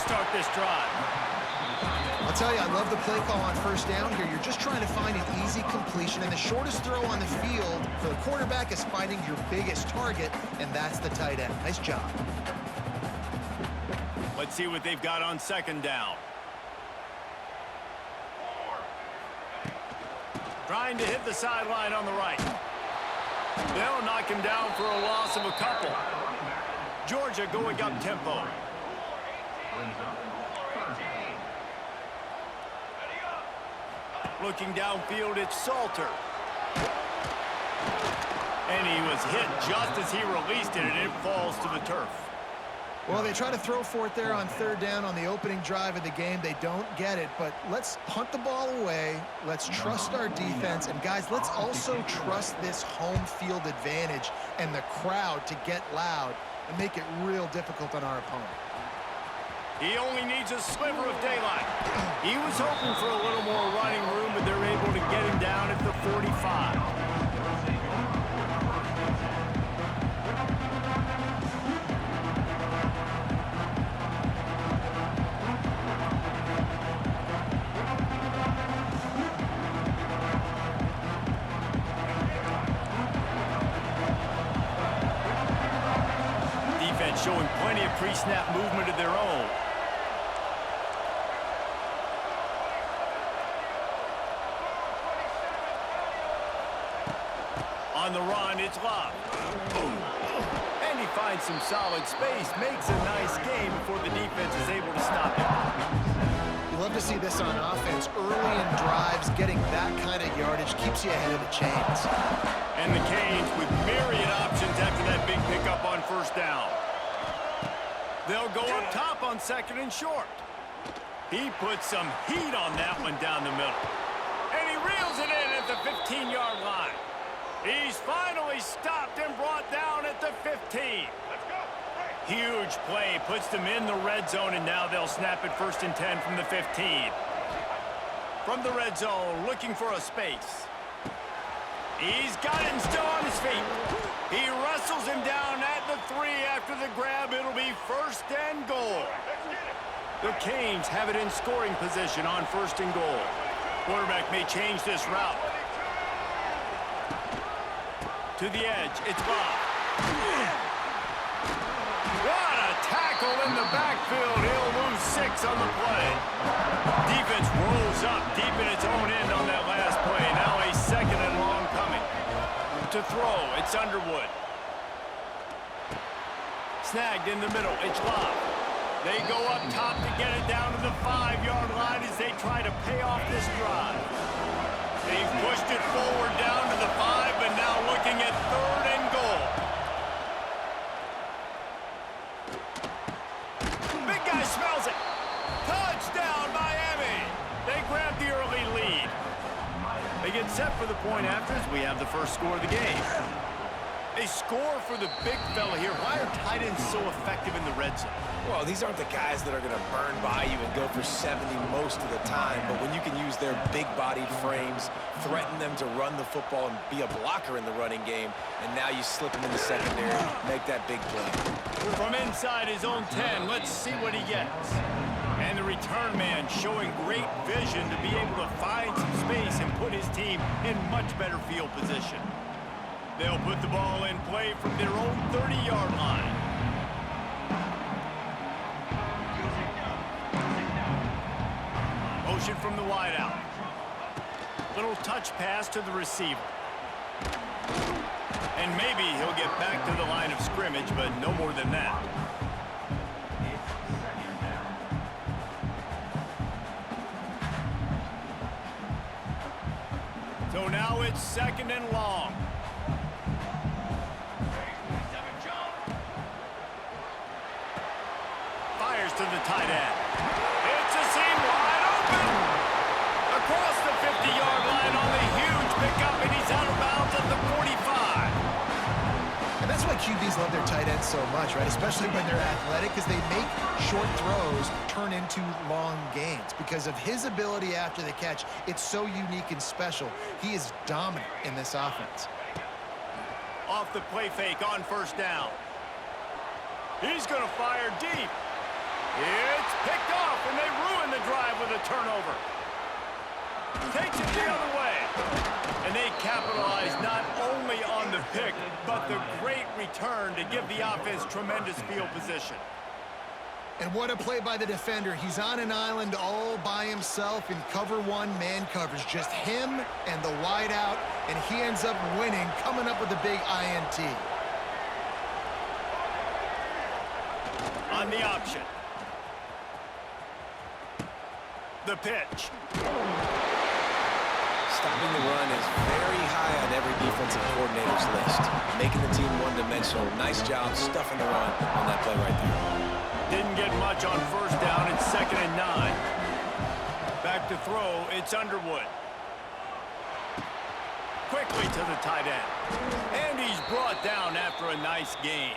start this drive. I'll tell you, I love the play call on first down here. You're just trying to find an easy completion, and the shortest throw on the field for the quarterback is finding your biggest target, and that's the tight end. Nice job. Let's see what they've got on second down. Trying to hit the sideline on the right. They'll knock him down for a loss of a couple. Georgia going up tempo. Looking downfield, it's Salter. And he was hit just as he released it, and it falls to the turf. Well, they try to throw for it there on third down on the opening drive of the game. They don't get it, but let's punt the ball away. Let's trust our defense. And, guys, let's also trust this home field advantage and the crowd to get loud and make it real difficult on our opponent. He only needs a sliver of daylight. He was hoping for a little more running room, but they're able to get him down at the 45. Defense showing plenty of pre-snap movement of their own. On the run, it's Love. And he finds some solid space, makes a nice game before the defense is able to stop him. You love to see this on offense. Early in drives, getting that kind of yardage keeps you ahead of the chains. And the Canes with myriad options after that big pickup on first down. They'll go up top on second and short. He puts some heat on that one down the middle. And he reels it in at the 15-yard line. He's finally stopped and brought down at the 15. Huge play, puts them in the red zone, and now they'll snap it 1st and 10 from the 15. From the red zone, looking for a space. He's got him still on his feet. He wrestles him down at the 3 after the grab. It'll be 1st and goal. The Canes have it in scoring position on 1st and goal. Quarterback may change this route. To the edge, it's Bob. What a tackle in the backfield. He'll lose 6 on the play. Defense rolls up deep in its own end on that last play. Now a 2nd and long coming. To throw, it's Underwood. Snagged in the middle, it's Love. They go up top to get it down to the 5-yard line as they try to pay off this drive. They've pushed it forward down to the 5, but now looking at 3rd and goal. Big guy smells it. Touchdown, Miami. They grab the early lead. They get set for the point after as we have the first score of the game. They score for the big fella here. Why are tight ends so effective in the red zone? Well, these aren't the guys that are going to burn by you and go for 70 most of the time, but when you can use their big-bodied frames, threaten them to run the football and be a blocker in the running game, and now you slip them in the secondary, make that big play. From inside his own 10, let's see what he gets. And the return man showing great vision to be able to find some space and put his team in much better field position. They'll put the ball in play from their own 30-yard line. Motion from the wideout. Little touch pass to the receiver. And maybe he'll get back to the line of scrimmage, but no more than that. So now it's 2nd and long. Fires to the tight end. It's a seam wide open. Across the 50-yard line on the huge pickup, and he's out of bounds at the 45. And that's why QBs love their tight ends so much, right? Especially when they're athletic, because they make short throws turn into long gains. Because of his ability after the catch, it's so unique and special. He is dominant in this offense. Off the play fake on 1st down. He's going to fire deep. It's picked off, and they ruin the drive with a turnover. Takes it the other way. And they capitalize not only on the pick, but the great return to give the offense tremendous field position. And what a play by the defender. He's on an island all by himself in cover one man coverage. Just him and the wide out, and he ends up winning, coming up with a big INT. On the option. The pitch. Stopping the run is very high on every defensive coordinator's list. Making the team one-dimensional. Nice job stuffing the run on that play right there. Didn't get much on first down. It's 2nd and 9. Back to throw. It's Underwood. Quickly to the tight end. And he's brought down after a nice gain.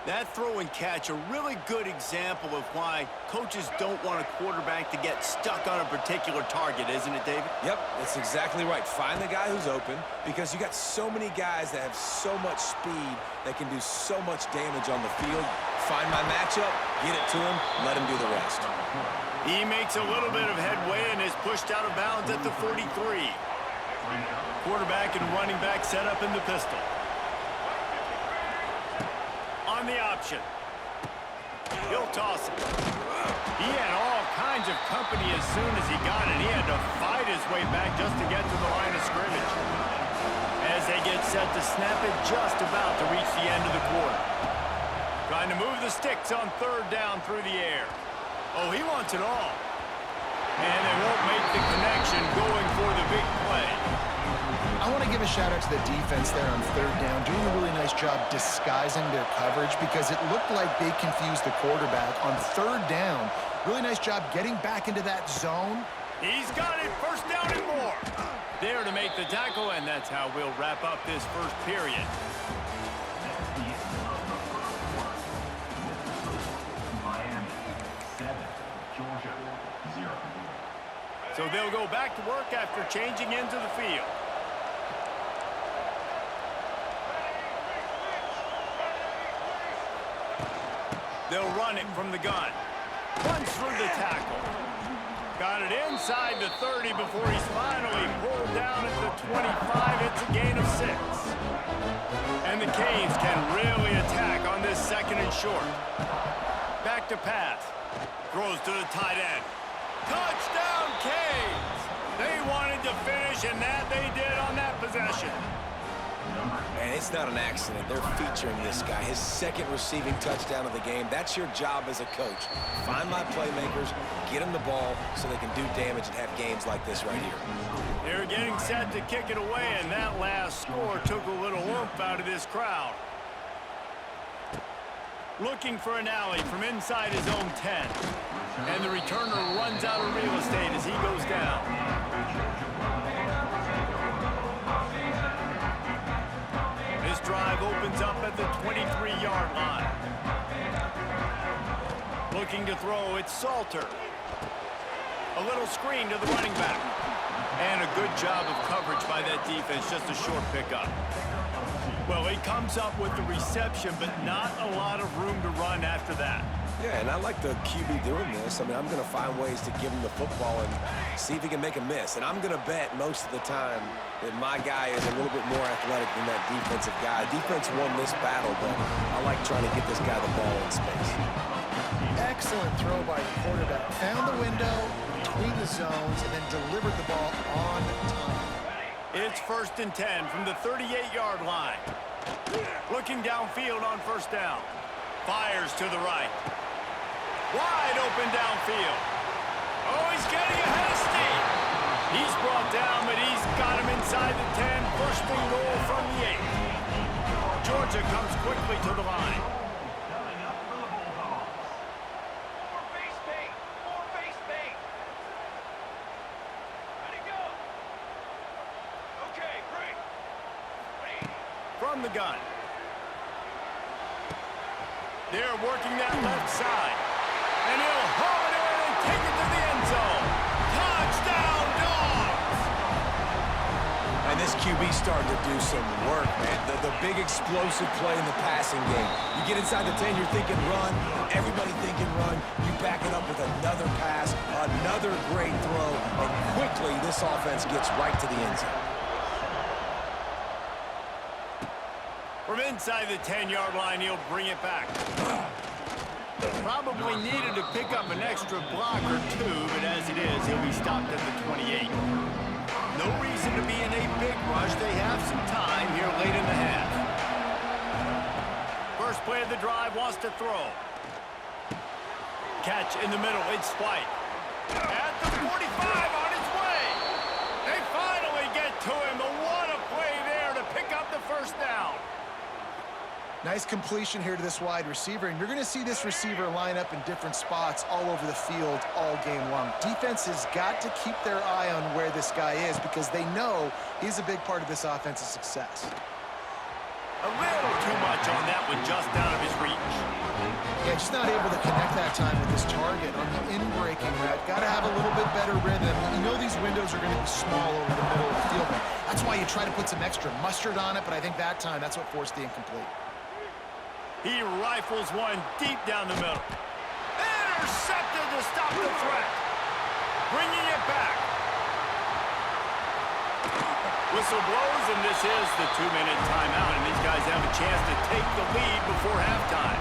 That throw and catch, a really good example of why coaches don't want a quarterback to get stuck on a particular target, isn't it, David? Yep, that's exactly right. Find the guy who's open, because you got so many guys that have so much speed that can do so much damage on the field. Find my matchup, get it to him, let him do the rest. He makes a little bit of headway and is pushed out of bounds at the 43. Quarterback and running back set up in the pistol. On the option. He'll toss it. He had all kinds of company as soon as he got it. He had to fight his way back just to get to the line of scrimmage. As they get set to snap it, just about to reach the end of the quarter. Trying to move the sticks on 3rd down through the air. Oh, he wants it all. And they won't make the connection going for the big play. I want to give a shout out to the defense there on 3rd down, doing a really nice job disguising their coverage, because it looked like they confused the quarterback on 3rd down. Really nice job getting back into that zone. He's got it, 1st down and more. There to make the tackle, and that's how we'll wrap up this first period. So they'll go back to work after changing into the field. They'll run it from the gun. Runs through the tackle. Got it inside the 30 before he's finally pulled down at the 25. It's a gain of 6. And the Canes can really attack on this 2nd and short. Back to pass. Throws to the tight end. Touchdown, Canes! They wanted to finish, and that they did on that possession. And it's not an accident. They're featuring this guy. His 2nd receiving touchdown of the game. That's your job as a coach. Find my playmakers, get them the ball so they can do damage and have games like this right here. They're getting set to kick it away, and that last score took a little oomph out of this crowd. Looking for an alley from inside his own 10. And the returner runs out of real estate as he goes down. This drive opens up at the 23-yard line. Looking to throw, it's Salter. A little screen to the running back. And a good job of coverage by that defense, just a short pickup. Well, he comes up with the reception, but not a lot of room to run after that. Yeah, and I like the QB doing this. I mean, I'm going to find ways to give him the football and see if he can make a miss. And I'm going to bet most of the time that my guy is a little bit more athletic than that defensive guy. Defense won this battle, but I like trying to get this guy the ball in space. Excellent throw by the quarterback. Found the window between the zones and then delivered the ball on time. It's 1st and 10 from the 38-yard line. Looking downfield on 1st down. Fires to the right. Wide open downfield. Oh, he's getting ahead of steam. He's brought down, but he's got him inside the 10. 1st and goal from the 8. Georgia comes quickly to the line. From the gun. They're working that left side. And he'll haul it in and take it to the end zone. Touchdown, Dogs! And this QB starting to do some work, man. The big explosive play in the passing game. You get inside the 10, you're thinking run. Everybody thinking run. You back it up with another pass, another great throw, and quickly this offense gets right to the end zone. From inside the 10-yard line, he'll bring it back. Probably needed to pick up an extra block or two, but as it is, he'll be stopped at the 28. No reason to be in a big rush. They have some time here late in the half. First play of the drive, wants to throw. Catch in the middle, it's White. At the 45, on its way. They finally get to him, but what a play there to pick up the first down. Nice completion here to this wide receiver, and you're going to see this receiver line up in different spots all over the field all game long. Defense has got to keep their eye on where this guy is because they know he's a big part of this offense's success. A little too much on that one, just out of his reach. Yeah, just not able to connect that time with his target on the in-breaking route. Got to have a little bit better rhythm. You know these windows are going to be small over the middle of the field. That's why you try to put some extra mustard on it, but I think that time that's what forced the incomplete. He rifles one deep down the middle. Intercepted to stop the threat. Bringing it back. Whistle blows, and this is the 2-minute timeout, and these guys have a chance to take the lead before halftime.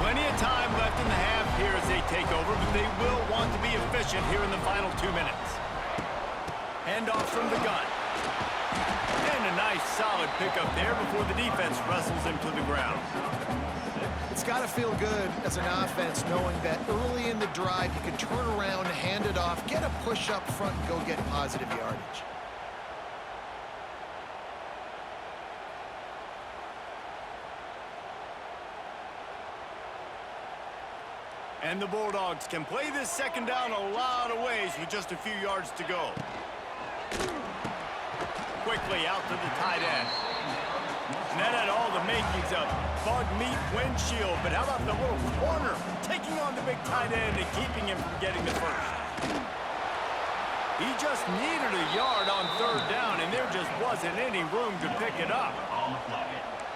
Plenty of time left in the half here as they take over, but they will want to be efficient here in the final 2 minutes. Handoff from the gun. And a nice solid pickup there before the defense wrestles him to the ground. It's got to feel good as an offense knowing that early in the drive you can turn around, hand it off, get a push up front, and go get positive yardage. And the Bulldogs can play this second down a lot of ways with just a few yards to go. Quickly out to the tight end. And that had all the makings of bug meat windshield, but how about the little corner taking on the big tight end and keeping him from getting the first? He just needed a yard on third down, and there just wasn't any room to pick it up.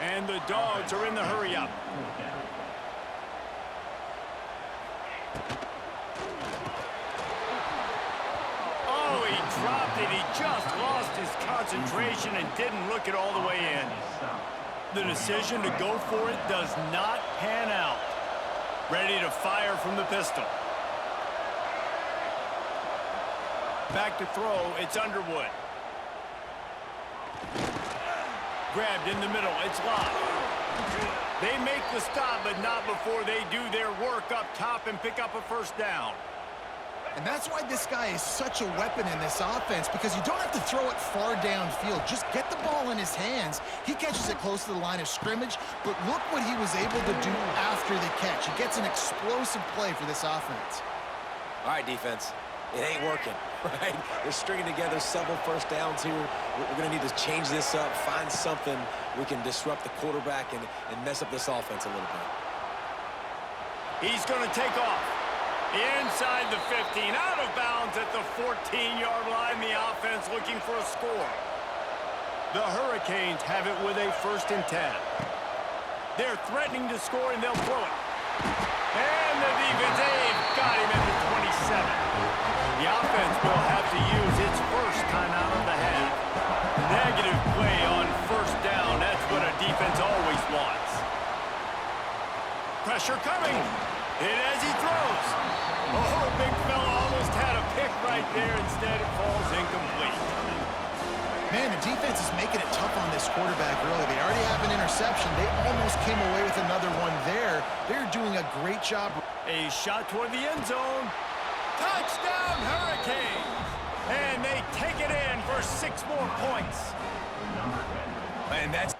And the Dogs are in the hurry-up. He dropped it. He just lost his concentration and didn't look it all the way in. The decision to go for it does not pan out. Ready to fire from the pistol. Back to throw. It's Underwood. Grabbed in the middle. It's Lott. They make the stop, but not before they do their work up top and pick up a first down. And that's why this guy is such a weapon in this offense, because you don't have to throw it far downfield. Just get the ball in his hands. He catches it close to the line of scrimmage, but look what he was able to do after the catch. He gets an explosive play for this offense. All right, defense. It ain't working, right? They're stringing together several first downs here. We're going to need to change this up, find something we can disrupt the quarterback and mess up this offense a little bit. He's going to take off. Inside the 15, out of bounds at the 14-yard line. The offense looking for a score. The Hurricanes have it with a 1st and 10. They're threatening to score, and they'll throw it. And the defense, they've got him at the 27. The offense will have to use its first timeout of the half. Negative play on first down. That's what a defense always wants. Pressure coming. Hit as he throws. Oh, big fella almost had a pick right there. Instead, it falls incomplete. Man, the defense is making it tough on this quarterback early. They already have an interception. They almost came away with another one there. They're doing a great job. A shot toward the end zone. Touchdown, Hurricanes. And they take it in for 6 more points. And that's